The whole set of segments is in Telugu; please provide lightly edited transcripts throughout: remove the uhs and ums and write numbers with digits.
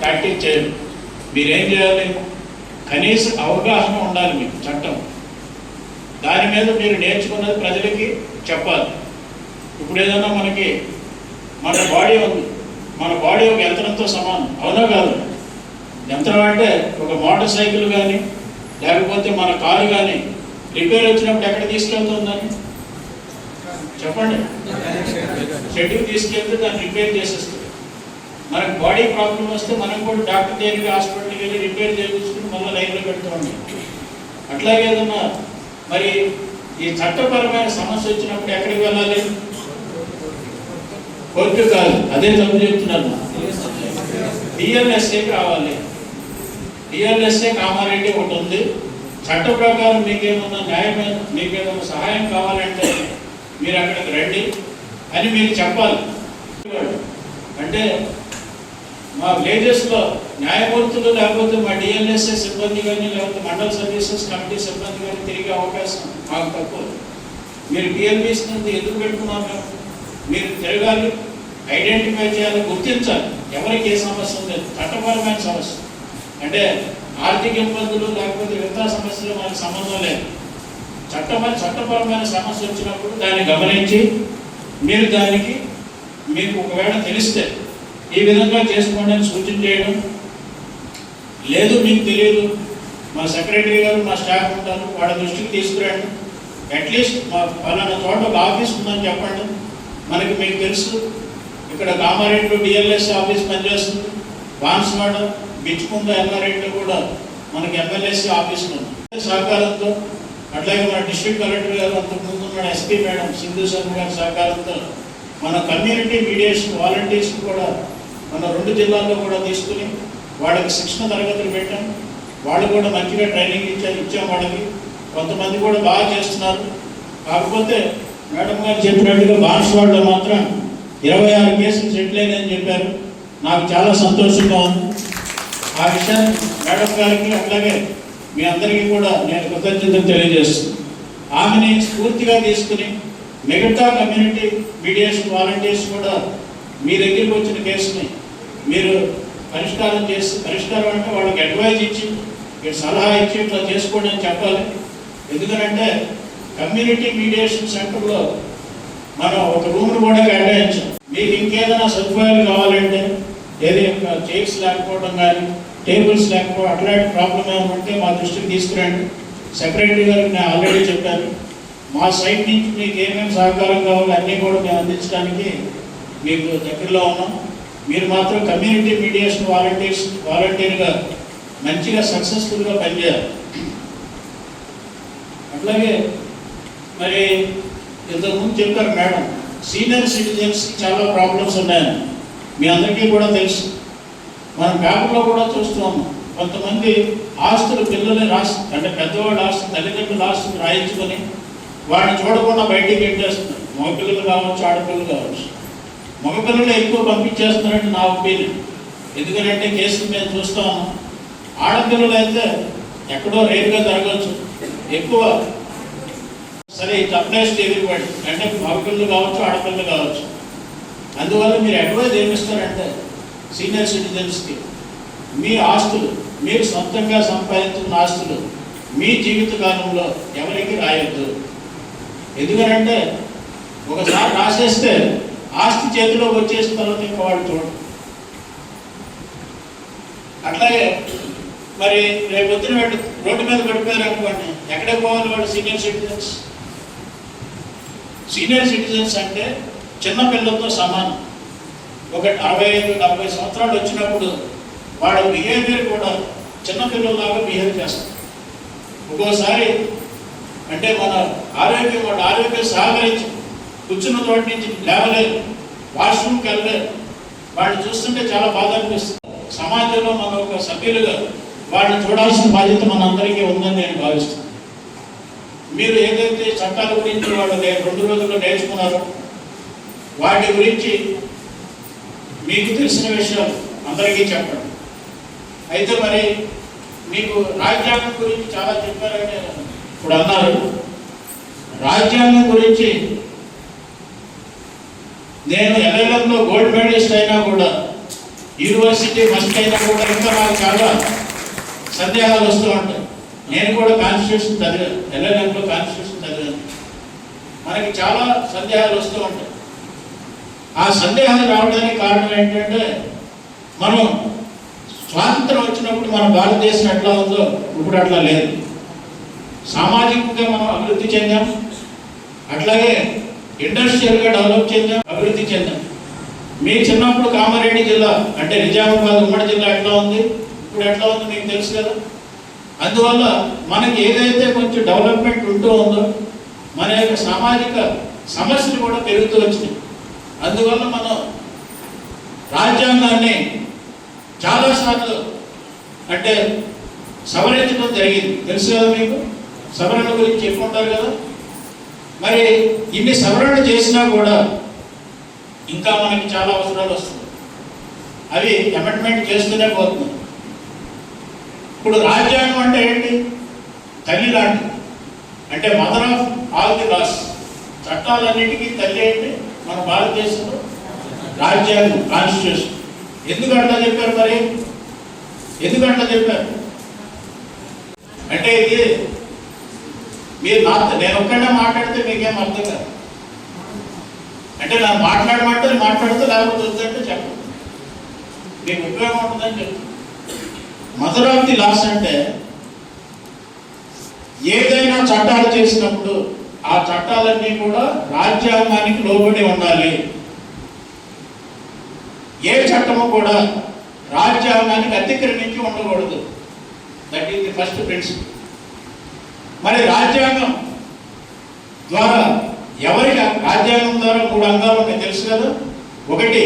ప్రాక్టీస్ చేయండి. మీరేం చేయాలి, కనీస అవగాహన ఉండాలి మీకు చట్టం. దాని మీద మీరు నేర్చుకున్నది ప్రజలకి చెప్పాలి. ఇప్పుడు ఏదైనా మనకి మన బాడీ ఉంది, మన బాడీ ఒక యంత్రంతో సమానం, అవునా కాదు? యంత్రం అంటే ఒక మోటార్ సైకిల్ కానీ లేకపోతే మన కారు కానీ రిపేర్ వచ్చినప్పుడు ఎక్కడ తీసుకెళ్తుందని చెప్పండి, షెడ్యూల్ తీసుకెళ్తే దాన్ని రిపేర్ చేసేస్తుంది. మనకు బాడీ ప్రాబ్లం వస్తే మనం కూడా డాక్టర్ దగ్గరికి హాస్పిటల్కి వెళ్ళి రిపేర్ చేయించుకుని మళ్ళీ లైన్లో పెడుతూ ఉంటాం. అట్లాగే ఏదన్నా మరి ఈ చట్టపరమైన సమస్య వచ్చినప్పుడు ఎక్కడికి వెళ్ళాలి? కోర్టు కాదు, అదే తప్పు చెప్తున్నాను. డిఎల్ఎస్ఏకి రావాలి. డిఎల్ఎస్ఏ కామారెడ్డి ఒకటి ఉంది. చట్ట ప్రకారం మీకేమన్నా న్యాయమైన మీకేమన్నా సహాయం కావాలంటే మీరు అక్కడికి రండి అని మీరు చెప్పాలి. అంటే మా విలేజెస్లో న్యాయమూర్తులు లేకపోతే మా డిఎల్ఎస్ఏ సిబ్బంది కానీ లేకపోతే మండల్ సర్వీసెస్ కమిటీ సిబ్బంది కానీ తిరిగే అవకాశం మాకు తక్కువ. మీరు పిఎల్బీస్ నుంచి ఎందుకు పెట్టుకున్నాము? మీరు తిరగాలి, ఐడెంటిఫై చేయాలి, గుర్తించాలి ఎవరికి ఏ సమస్య ఉంది. చట్టపరమైన సమస్య అంటే ఆర్థిక ఇబ్బందులు లేకపోతే వివిధ సమస్యలు మనకు సంబంధం లేదు. చట్టపరమైన సమస్య వచ్చినప్పుడు దాన్ని గమనించి మీరు దానికి మీకు ఒకవేళ తెలిస్తే ఈ విధంగా చేసుకోండి అని సూచన చేయడం. లేదు మీకు తెలియదు, మా సెక్రటరీ గారు మా స్టాఫ్ ఉంటారు, వాళ్ళ దృష్టికి తీసుకురండి. అట్లీస్ట్ మా పలానా చోట ఒక ఆఫీస్ ఉందని చెప్పండి. మనకి మీకు తెలుసు ఇక్కడ కామారెడ్డిలో డిఎల్ఎస్ ఆఫీస్ పనిచేస్తుంది, బాన్స్వాడ బిచ్చుకుంద ఎల్లారెడ్డిలో కూడా మనకి ఎమ్మెల్యేసీ ఆఫీసులు ఉన్నాయి. సహకారంతో అట్లాగే మన డిస్ట్రిక్ట్ కలెక్టర్ గారు అంతకుముందు ఉన్న ఎస్పీ మేడం సింధు శర్మ గారి సహకారంతో మన కమ్యూనిటీ మీడియేషన్ వాలంటీర్స్ కూడా మన 2 జిల్లాల్లో కూడా తీసుకుని వాళ్ళకి శిక్షణ తరగతులు పెట్టాం. వాళ్ళు కూడా మంచిగా ట్రైనింగ్ ఇచ్చాం వాళ్ళకి. కొంతమంది కూడా బాగా చేస్తున్నారు. కాకపోతే మేడం గారు చెప్పినట్టుగా బాన్స్వాడలో మాత్రం 26 కేసులు సెటిల్ అయ్యాయని చెప్పారు. నాకు చాలా సంతోషంగా ఉంది. ఆ విషయాన్ని మేడం గారికి అట్లాగే మీ అందరికీ కూడా నేను కృతజ్ఞతలు తెలియజేస్తున్నాను. ఆమెని స్ఫూర్తిగా తీసుకుని మిగతా కమ్యూనిటీ మీడియేషన్ వాలంటీర్స్ కూడా మీ దగ్గరికి వచ్చిన కేసుని మీరు పరిష్కారం అంటే వాళ్ళకి అడ్వైజ్ ఇచ్చి సలహా ఇచ్చి ఇట్లా చేసుకోండి అని చెప్పాలి. ఎందుకంటే కమ్యూనిటీ మీడియేషన్ సెంటర్లో మనం ఒక రూమ్ను కూడా కేటాయించాం. మీకు ఇంకేదైనా సదుపాయాలు కావాలంటే ఏది చైర్స్ లేకపోవడం కానీ టేబుల్స్ లేకపోవడం అట్లాంటి ప్రాబ్లం ఏమైనా ఉంటే మా దృష్టికి తీసుకురండి. సెక్రటరీ గారికి నేను ఆల్రెడీ చెప్పాను. మా సైడ్ నుంచి మీకు ఏమేమి సహకారం కావాలో అన్నీ కూడా మేము అందించడానికి మీకు దగ్గరలో ఉన్నాం. మీరు మాత్రం కమ్యూనిటీ మీడియేషన్ వాలంటీర్గా మంచిగా సక్సెస్ఫుల్గా పనిచేయాలి. అట్లాగే మరి ఇంతకుముందు చెప్పారు మేడం, సీనియర్ సిటిజన్స్కి చాలా ప్రాబ్లమ్స్ ఉన్నాయని మీ అందరికీ కూడా తెలుసు. మనం పేపర్లో కూడా చూస్తున్నాం. కొంతమంది ఆస్తులు పిల్లల్ని అంటే పెద్దవాళ్ళ ఆస్తులు తల్లిదండ్రుల ఆస్తులు రాయించుకొని వాడిని చూడకుండా బయటికి పెట్టేస్తున్నారు. మగపిల్లలు కావచ్చు, ఆడపిల్లలు కావచ్చు. మగపిల్లలు ఎక్కువ పంపించేస్తున్నారని నా ఒపీనియన్. ఎందుకంటే కేసులు మేము చూస్తాము. ఆడపిల్లలు అయితే ఎక్కడో రేరుగా జరగవచ్చు, ఎక్కువ సరే ఇట్ అప్లైస్ టు ఎవ్రీబడి. అంటే మగపిల్లలు కావచ్చు, ఆడపిల్లలు కావచ్చు. అందువల్ల మీరు అడ్వైజ్ ఏమిస్తారంటే సీనియర్ సిటిజన్స్కి మీ ఆస్తులు మీరు సొంతంగా సంపాదించుకున్న ఆస్తులు మీ జీవితకాలంలో ఎవరికి రాయొద్దు. ఎందుకంటే ఒకసారి రాసేస్తే ఆస్తి చేతిలోకి వచ్చేసిన తర్వాత ఇంకా వాళ్ళు చూడండి. అట్లాగే మరి రేపు వచ్చిన వాళ్ళు రోడ్డు మీద పడిపోయారు అనుకోండి, ఎక్కడికి పోవాలి వాళ్ళు? సీనియర్ సిటిజన్స్ అంటే చిన్నపిల్లలతో సమానం. ఒక 65-70 సంవత్సరాలు వచ్చినప్పుడు వాళ్ళ బిహేవియర్ కూడా చిన్నపిల్లలాగా బిహేవ్ చేస్తారు. ఒక్కోసారి అంటే మన ఆరోగ్యం సహకరించి కూర్చున్న చోటు నుంచి లేవలేదు, వాష్రూమ్కి వెళ్ళలేదు. వాళ్ళని చూస్తుంటే చాలా బాధ అనిపిస్తుంది. సమాజంలో మన ఒక సభ్యులుగా వాళ్ళని చూడాల్సిన బాధ్యత మనందరికీ ఉందని నేను భావిస్తున్నాను. మీరు ఏదైతే చట్టాల గురించి వాళ్ళు 2 రోజుల్లో నేర్చుకున్నారో వాటి గురించి మీకు తెలిసిన విషయాలు అందరికీ చెప్పండి. అయితే మరి మీకు రాజ్యాంగం గురించి చాలా చెప్పారని ఇప్పుడు అన్నారు. రాజ్యాంగం గురించి నేను ఎల్ఎల్ఎంలో గోల్డ్ మెడలిస్ట్ అయినా కూడా యూనివర్సిటీ మస్ట్ అయినా కూడా ఇంకా నాకు చాలా సందేహాలు వస్తూ ఉంటాయి. నేను కూడా కాన్స్టిట్యూషన్ చదివాను, ఎల్ఎల్ఎంలో కాన్స్టిట్యూషన్ చదివాను. మనకి చాలా సందేహాలు వస్తూ ఉంటాయి. ఆ సందేహాలు రావడానికి కారణం ఏంటంటే, మనం స్వాతంత్రం వచ్చినప్పుడు మన భారతదేశం ఎట్లా ఉందో ఇప్పుడు అట్లా లేదు. సామాజికంగా మనం అభివృద్ధి చెందాం, అట్లాగే ఇండస్ట్రియల్గా డెవలప్ చెందాం, అభివృద్ధి చెందాం. మీ చిన్నప్పుడు కామారెడ్డి జిల్లా అంటే నిజామాబాద్ ఉమ్మడి జిల్లా ఎట్లా ఉంది, ఇప్పుడు ఎట్లా ఉంది మీకు తెలుసు కదా. అందువల్ల మనకి ఏదైతే కొంచెం డెవలప్మెంట్ ఉంటూ ఉందో మన యొక్క సామాజిక సమస్యలు కూడా పెరుగుతూ వచ్చినాయి. అందువల్ల మనం రాజ్యాంగాన్ని చాలాసార్లు అంటే సవరించడం జరిగింది. తెలుసు కదా మీకు, సవరణ గురించి చెప్పుకుంటారు కదా. మరి ఇన్ని సవరణ చేసినా కూడా ఇంకా మనకి చాలా అవసరాలు వస్తుంది. అవి అమెండ్మెంట్ చేస్తూనే పోతున్నాం. ఇప్పుడు రాజ్యాంగం అంటే ఏంటి? తల్లి లాంటి, అంటే mother of all the laws. చట్టాలన్నిటికీ తల్లి ఏంటి మన భారతదేశంలో? రాజ్యాంగం, కాన్స్టిట్యూషన్. ఎందుకు అట్లా చెప్పారు? మరి ఎందుకు అట్లా చెప్పారు అంటే ఇది మీరు నేను ఒక్కడే మాట్లాడితే మీకేం అర్థం కాదు. అంటే నాకు మాట్లాడితే లేకపోతే వద్దంటే చెప్పండి, మీకు ఉపయోగం ఉంటుందని చెప్తాను. మదర్ ఆఫ్ ది లాస్ అంటే ఏదైనా చట్టాలు చేసినప్పుడు ఆ చట్టాలన్నీ కూడా రాజ్యాంగానికి లోబడి ఉండాలి. ఏ చట్టము కూడా రాజ్యాంగానికి అతిక్రమించి ఉండకూడదు. That is the first principle. మరి రాజ్యాంగం ద్వారా ఎవరికి, రాజ్యాంగం ద్వారా 3 అంగాలు ఉంటాయి తెలుసు కదా. ఒకటి,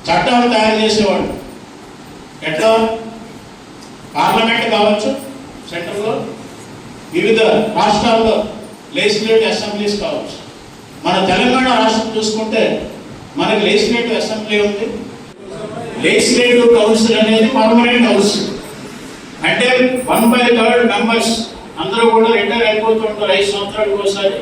చట్టాలు తయారు చేసేవాడు. ఎట్లా? పార్లమెంట్ కావచ్చు సెంట్రల్లో, వివిధ రాష్ట్రాల్లో లెజిస్లేటివ్ అసెంబ్లీస్ కావచ్చు. మన తెలంగాణ రాష్ట్రం చూసుకుంటే మనకి లెజిస్లేటివ్ అసెంబ్లీ ఉంది. లెజిస్లేటివ్ కౌన్సిల్ అనేది పర్మనెంట్ కౌన్సిల్, అంటే 1/3 మెంబర్స్ అందరూ కూడా రిటైర్ అయిపోతుంటారు 5 సంవత్సరాలకు ఒకసారి,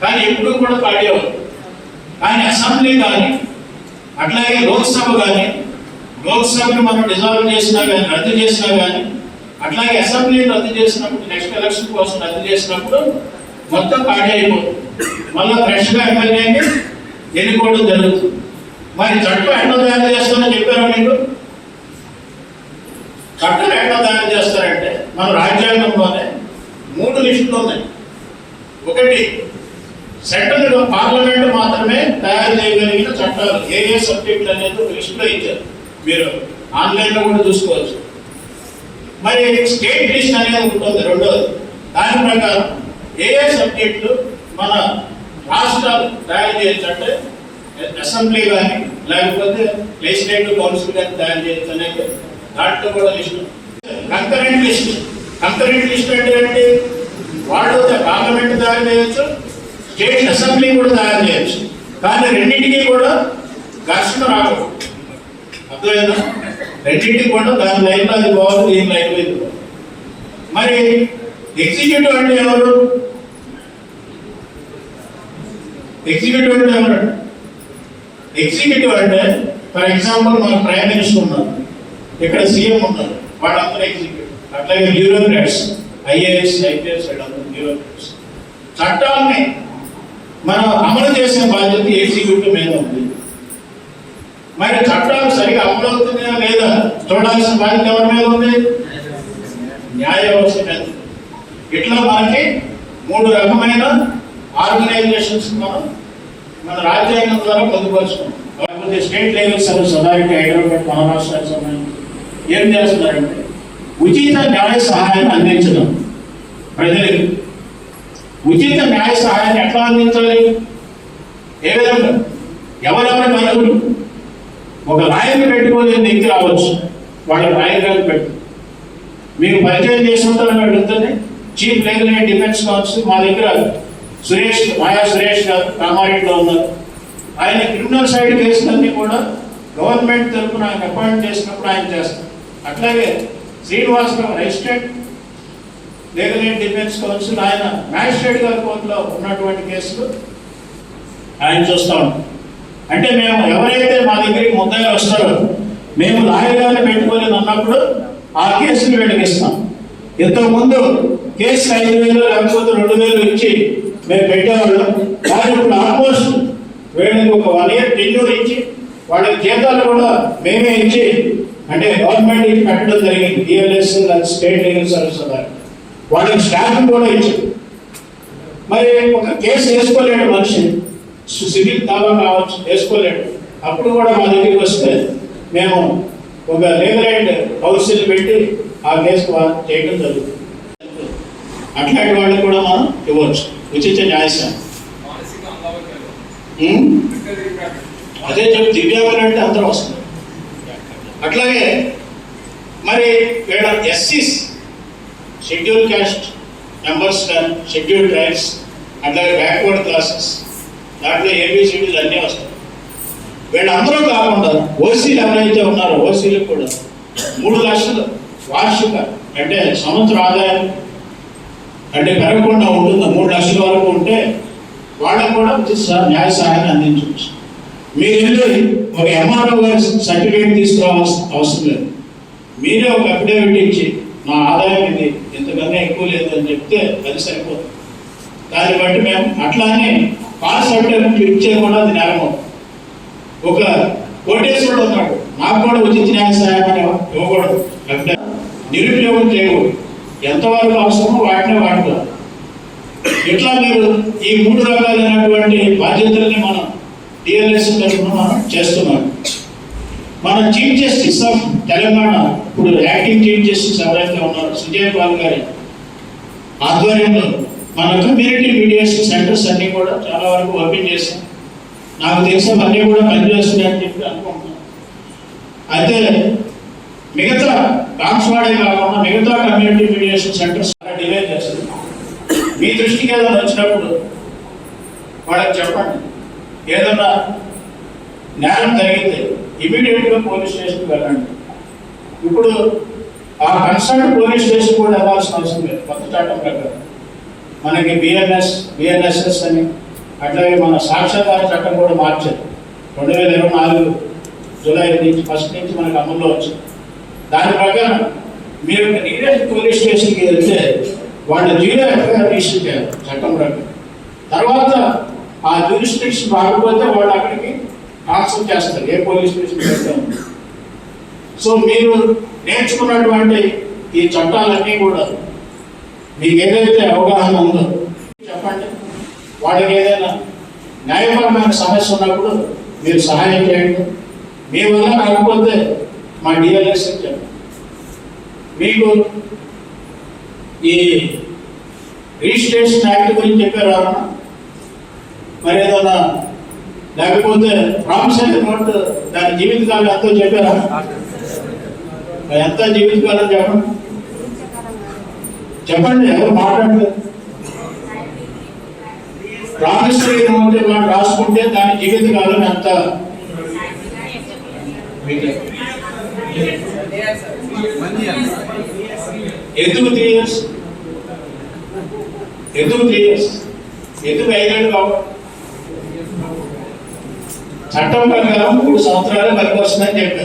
కానీ ఎప్పుడూ కూడా ఖాళీ అవ్వదు. కానీ అసెంబ్లీ కానీ అట్లాగే లోక్సభ కానీ, లోక్సభను మనం డిజాల్వ్ చేసినా కానీ, రద్దు చేసినా కానీ, అట్లాగే అసెంబ్లీని రద్దు చేసినప్పుడు, నెక్స్ట్ ఎలక్షన్ కోసం రద్దు చేసినప్పుడు మొత్తం ఖాళీ అయిపోతుంది. మళ్ళీ ఫ్రెష్గా ఎమ్మెల్యేని ఎన్నుకోవడం జరుగుతుంది. మరి చట్టం ఎట్లా తయారు చేస్తారని చెప్పారా మీకు? చట్టం ఎట్లా తయారు చేస్తారంటే మన రాజ్యాంగంలోనే 3 లిస్టులు ఉన్నాయి. ఒకటి, సెంట్రల్ పార్లమెంట్ మాత్రమే తయారు చేయగలిగిన చట్టాలు ఏ సబ్జెక్టులు అనేది ఒక లిస్టులో ఇచ్చారు. మీరు ఆన్లైన్లో కూడా చూసుకోవచ్చు. మరి స్టేట్ లిస్ట్ అనేది ఉంటుంది రెండోది. దాని ప్రకారం ఏ సబ్జెక్టులు మన రాష్ట్రాలు తయారు చేయొచ్చు అంటే అసెంబ్లీ కానీ లేకపోతే లెజిస్లేటివ్ కౌన్సిల్ కానీ తయారు చేయొచ్చు అనేది దాంట్లో కూడా list. Concurrent list. Concurrent list అంటే ఏంటి? వాళ్ళు పార్లమెంట్ తయారు చేయొచ్చు, స్టేట్ అసెంబ్లీ కూడా తయారు చేయొచ్చు, కానీ రెండింటికి కూడా ఘర్షణ రాకూడదు. అర్థమైందా? రెండింటికి కూడా దాని లైన్లో అది పోవాలి, దీని లైన్లో ఇది పోవాలి. మరి ఎగ్జిక్యూటివ్ అంటే ఎవరు? ఎగ్జిక్యూటివ్ అంటే ఎవరు? ఎగ్జిక్యూటివ్ అంటే ఫర్ ఎగ్జాంపుల్ మన ప్రైమ్ మినిస్టర్ ఉన్నారు, ఇక్కడ సీఎం ఉన్నారు, వాళ్ళందరూ ఎగ్జిక్యూటివ్. అట్లాగే బ్యూరోక్రాట్స్, ఐఏఎస్, ఐపీఎస్, వీళ్ళందరూ బ్యూరోక్రాట్స్. చట్టాలని మనం అమలు చేసే బాధ్యత ఎగ్జిక్యూటివ్ మీద ఉంది. మరి చట్టాలు సరిగా అమలు అవుతున్నాయా లేదా చూడాల్సిన బాధ్యత ఎవరి మీద ఉంది? న్యాయ వ్యవస్థ మీద. ఇట్లా మనకి 3 రకమైన ఆర్గనైజేషన్స్ మన రాజ్యాంగం ద్వారా పొందుపరుచుకున్నాం. కాకపోతే state level service authority Hyderabad మహారాష్ట్రానికి సంబంధించి ఏం చేస్తున్నారంటే ఉచిత న్యాయ సహాయాన్ని అందించడం. ప్రజలకు ఉచిత న్యాయ సహాయాన్ని ఎట్లా అందించాలి? ఏ విధంగా? ఎవరెవరికి అనుగులు? ఒక లాయర్ని పెట్టుకోలేని వ్యక్తి రావచ్చు, వాళ్ళ లాయర్ గారిని పెట్టు. మీకు పరిచయం చేసుకుంటారని అడుగుతుంది chief legal and defence council. మా దగ్గర మాయా సురేష్ గారు కామారెడ్డిలో ఉన్నారు. ఆయన క్రిమినల్ సైడ్ కేసులన్నీ కూడా గవర్నమెంట్ తరఫున ఆయన అపాయింట్ చేసినప్పుడు ఆయన చేస్తారు. అట్లాగే Srinivasarao registered legal and defence council, ఆయన మ్యాజిస్ట్రేట్ గారి కోర్టులో ఉన్నటువంటి కేసులు ఆయన చూస్తూ ఉంటాం. అంటే మేము ఎవరైతే మా దగ్గరికి ముద్దాయిలు వస్తారో మేము లాయర్గానే పెట్టుకోలేదు అన్నప్పుడు ఆ కేసును వీళ్ళకి ఇస్తాం. ఇంతకుముందు కేసు 5,000 లేకపోతే 2,000 ఇచ్చి మేము పెట్టేవాళ్ళం. కానీ ఇప్పుడు ఆల్మోస్ట్ వీళ్ళకి ఒక 1 year టెన్యూర్ ఇచ్చి వాళ్ళకి జీతాలు కూడా మేమే ఇచ్చి, అంటే గవర్నమెంట్ ఇచ్చి పెట్టడం జరిగింది. డిఎల్ఎస్ స్టేట్ లీగల్ సర్వీస్ వాళ్ళకి స్టాఫ్ కూడా ఇచ్చి. మరి ఒక కేసు వేసుకోలేడు మనిషి, సివిల్ దావా కావచ్చు, వేసుకోలేడు. అప్పుడు కూడా మా దగ్గరికి వస్తే మేము ఒక లీగల్ ఎయిడ్ కౌన్సిల్ పెట్టి ఆ కేసు చేయడం జరుగుతుంది. అట్లాంటి వాళ్ళకి కూడా మనం ఇవ్వచ్చు ఉచిత న్యాయస్థానం. అదే చెప్పి దివ్యాంగులు అంటే అందరూ వస్తుంది. అట్లాగే మరి వీళ్ళ ఎస్సీస్, షెడ్యూల్ క్యాస్ట్ మెంబర్స్ కానీ, షెడ్యూల్ ట్రైబ్స్, అట్లాగే బ్యాక్వర్డ్ క్లాసెస్, దాంట్లో ఏబిసిడీలు అన్నీ వస్తాయి. వీళ్ళందరూ కాకుండా ఓసీలు ఎవరైతే ఉన్నారో ఓసీలకు కూడా 3 లక్షలు వార్షిక, అంటే సంవత్సర ఆదాయం అంటే పెరగకుండా ఉంటుంది. 3 లక్షల వరకు ఉంటే వాళ్ళకు కూడా న్యాయ సహాయాన్ని అందించవచ్చు. మీరు వెళ్ళి ఒక ఎంఆర్ఓ గారి సర్టిఫికేట్ తీసుకురావాల్సిన అవసరం లేదు. మీరే ఒక అఫిడేవిట్ ఇచ్చి మా ఆదాయం ఇది ఇంతకన్నా ఎక్కువ లేదు అని చెప్తే అది సరిపోతుంది. దాన్ని బట్టి మేము అట్లానే పాస్ సర్టిఫికేట్ ఇచ్చే కూడా అది నేరమవుతుంది. ఒక కోటేశ్వరుడు ఉన్నాడు, నాకు కూడా ఉచిత న్యాయ సహాయం అని ఇవ్వకూడదు, అంటే నిరుపయోగం చేయకూడదు. ఎంతవరకు అవసరమో వాటినే వాడుకోవాలి. ఇట్లా మీరు ఈ 3 రకాలైనటువంటి బాధ్యతల్ని మనం డిఎల్ఎస్ తరఫున మనం చేస్తున్నాం. మన చీఫ్ జస్టిస్ ఆఫ్ తెలంగాణ, ఇప్పుడు యాక్టింగ్ చీఫ్ జస్టిస్ ఎవరైతే ఉన్నారో సుజయ్ పాల్ గారి ఆధ్వర్యంలో మన కమ్యూనిటీ మీడియేషన్ సెంటర్స్ అన్నీ కూడా చాలా వరకు ఓపెన్ చేస్తాం. నాకు తెలిసిన అన్నీ కూడా పనిచేస్తున్నాయని చెప్పి అనుకుంటున్నాను. అయితే మిగతా కాన్స్వాడే కాకుండా మిగతా కమ్యూనిటీ మీడియేషన్ సెంటర్స్ డిలే చేస్తుంది. మీ దృష్టికి ఏదైనా వచ్చినప్పుడు వాళ్ళకి చెప్పండి. ఏదన్నా నేరం జరిగితే ఇమీడియట్గా పోలీస్ స్టేషన్కి వెళ్ళండి. ఇప్పుడు ఆ కన్సర్న్ పోలీస్ స్టేషన్ కూడా వెళ్ళాల్సిన అవసరం లేదు. కొత్త చట్టం ప్రకారం మనకి బిఎన్ఎస్ఎస్ అని, అట్లాగే మన సాక్ష్యాధార చట్టం కూడా మార్చారు. 2024 జూలై నుంచి 1 నుంచి మనకు అమల్లో వచ్చింది. దాని ప్రకారం మీరు నియరెస్ట్ పోలీస్ స్టేషన్కి వెళ్తే వాళ్ళ జీరో ఎఫ్ఐఆర్ రిజిస్టర్ చేయాలి చట్టం ప్రకారం. తర్వాత ఆ జ్యూరిస్డిక్షన్ రాకపోతే వాళ్ళు అక్కడికి ట్రాన్స్ఫర్ చేస్తారు, ఏ పోలీస్ స్టేషన్ పెడతారు. సో మీరు నేర్చుకున్నటువంటి ఈ చట్టాలన్నీ కూడా మీకు ఏదైతే అవగాహన ఉందో చెప్పండి. వాళ్ళకి ఏదైనా న్యాయపరమైన సమస్య ఉన్నప్పుడు మీరు సహాయం చేయండి. మీ వల్ల కాకపోతే మా డిఎల్ఎస్ అని చెప్పండి. మీకు ఈ రిజిస్ట్రేషన్ యాక్ట్ గురించి చెప్పారు అన్న, మరి ఏదన్నా లేకపోతే ప్రామిసరీ నోట్ దాని జీవితకాలం ఎంతో చెప్పారా? ఎంత జీవితకాలం చెప్పండి, చెప్పండి. ఎవరు మాట్లాడలేదు. ప్రామిసరీ నోట్ మనం రాసుకుంటే దాని జీవితకాలం ఎంత? ఎందుకు 3 years? ఎందుకు 3 years? ఎందుకు 5 ఏళ్ళు కావు? చట్టం ప్రకారం 3 సంవత్సరాలు పనికి వస్తుందని చెప్పారు.